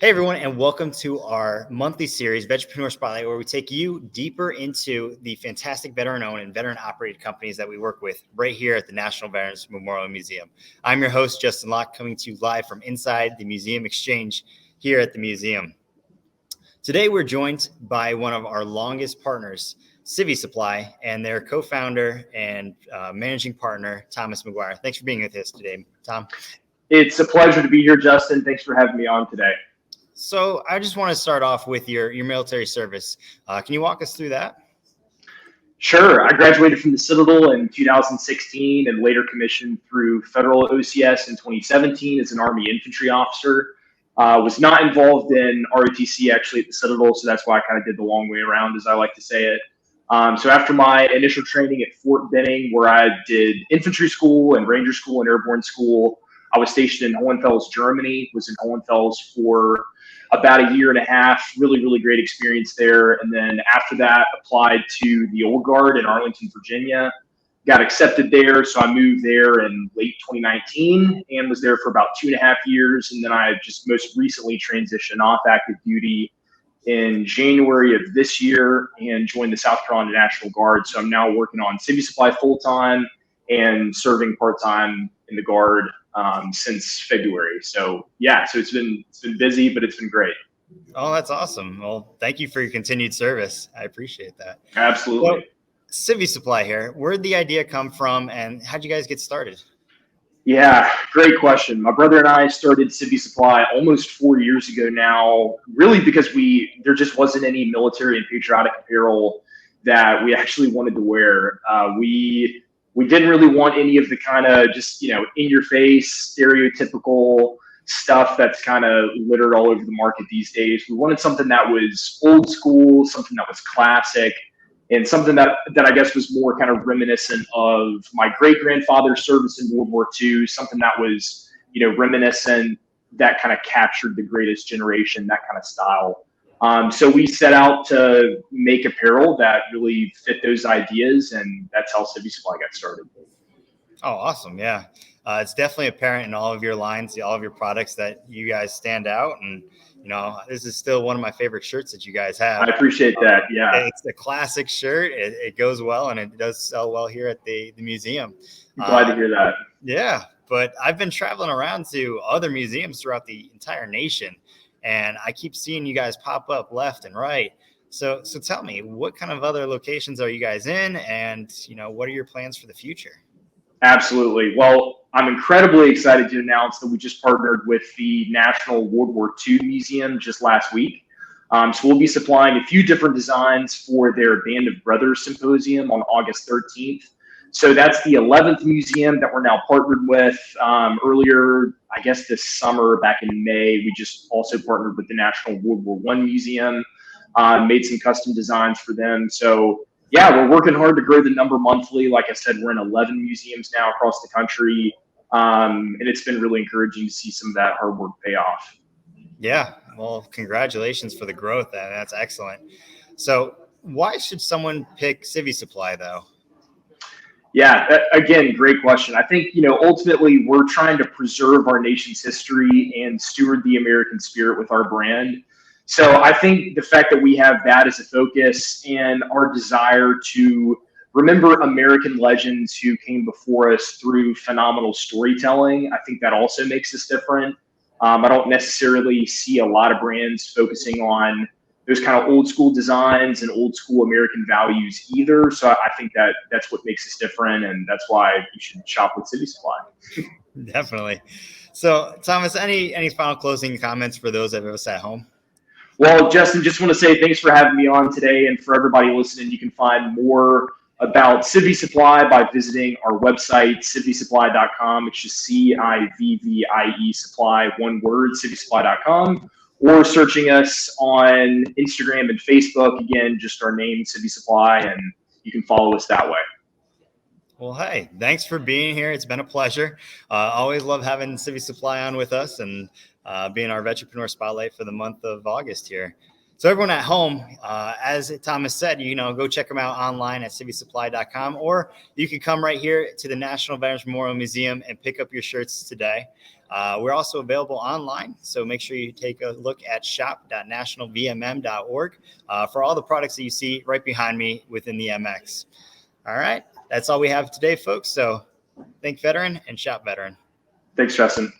Hey everyone, and welcome to our monthly series, Vetrepreneur Spotlight, where we take you deeper into the fantastic veteran-owned and veteran-operated companies that we work with right here at the National Veterans Memorial Museum. I'm your host, Justin Locke, coming to you live from inside the Museum Exchange here at the museum. Today, we're joined by one of our longest partners, CIVVIESUPPLY, and their co-founder and managing partner, Thomas McGuire. Thanks for being with us today, Tom. It's a pleasure to be here, Justin. Thanks for having me on today. So I just want to start off with your military service. Can you walk us through that? Sure. I graduated from the Citadel in 2016 and later commissioned through federal OCS in 2017 as an Army infantry officer. Was not involved in ROTC actually at the Citadel, so that's why I kind of did the long way around, as I like to say it. So after my initial training at Fort Benning, where I did infantry school and ranger school and airborne school, I was stationed in Hohenfels, Germany, was in Hohenfels for about a year and a half, really great experience there. And then after that, applied to the Old Guard in Arlington, Virginia, got accepted there. So I moved there in late 2019 and was there for about 2.5 years. And then I just most recently transitioned off active duty in January of this year and joined the South Carolina National Guard. So I'm now working on CIVVIESUPPLY full-time and serving part-time in the Guard since February. So yeah, so it's been busy, but it's been great. Oh, that's awesome. Well, thank you for your continued service. I appreciate that. Absolutely. So, CIVVIESUPPLY here. Where'd the idea come from, and how'd you guys get started? Yeah, great question. My brother and I started CIVVIESUPPLY almost 4 years ago now, really because there just wasn't any military and patriotic apparel that we actually wanted to wear. We didn't really want any of the kind of just, in your face, stereotypical stuff that's kind of littered all over the market these days. We wanted something that was old school, something that was classic, and something that I guess was more kind of reminiscent of my great-grandfather's service in World War II, something that was, reminiscent, that kind of captured the greatest generation, that kind of style. So we set out to make apparel that really fit those ideas, and that's how CIVVIESUPPLY got started. Oh, awesome. Yeah. It's definitely apparent in all of your lines, all of your products that you guys stand out. And, this is still one of my favorite shirts that you guys have. I appreciate that. Yeah. It's a classic shirt. It goes well, and it does sell well here at the museum. I'm glad to hear that. Yeah. But I've been traveling around to other museums throughout the entire nation, and I keep seeing you guys pop up left and right. So tell me, what kind of other locations are you guys in? And, what are your plans for the future? Absolutely. Well, I'm incredibly excited to announce that we just partnered with the National World War II Museum just last week. So we'll be supplying a few different designs for their Band of Brothers Symposium on August 13th. So that's the 11th museum that we're now partnered with. Earlier, I guess this summer, back in May, we just also partnered with the National World War I Museum, made some custom designs for them. So yeah, we're working hard to grow the number monthly. Like I said, we're in 11 museums now across the country. And it's been really encouraging to see some of that hard work pay off. Yeah, well, congratulations for the growth. That's excellent. So why should someone pick CIVVIESUPPLY though? Yeah, again, great question. I think, ultimately we're trying to preserve our nation's history and steward the American spirit with our brand. So I think the fact that we have that as a focus and our desire to remember American legends who came before us through phenomenal storytelling, I think that also makes us different. I don't necessarily see a lot of brands focusing on those kind of old school designs and old school American values either. So I think that's what makes us different, and that's why you should shop with CIVVIESUPPLY. Definitely. So Thomas, any final closing comments for those of us at home? Well, Justin, just want to say thanks for having me on today, and for everybody listening, you can find more about CIVVIESUPPLY by visiting our website, CIVVIESUPPLY.com. It's just CIVVIE supply, one word, CIVVIESUPPLY.com, or searching us on Instagram and Facebook. Again, just our name, CIVVIESUPPLY, and you can follow us that way. Well, hey, thanks for being here. It's been a pleasure. Always love having CIVVIESUPPLY on with us and being our Vetrepreneur Spotlight for the month of August here. So everyone at home, as Thomas said, go check them out online at CIVVIESUPPLY.com, or you can come right here to the National Veterans Memorial Museum and pick up your shirts today. We're also available online, so make sure you take a look at shop.nationalvmm.org for all the products that you see right behind me within the MX. All right, that's all we have today, folks. So think veteran and shop veteran. Thanks, Justin.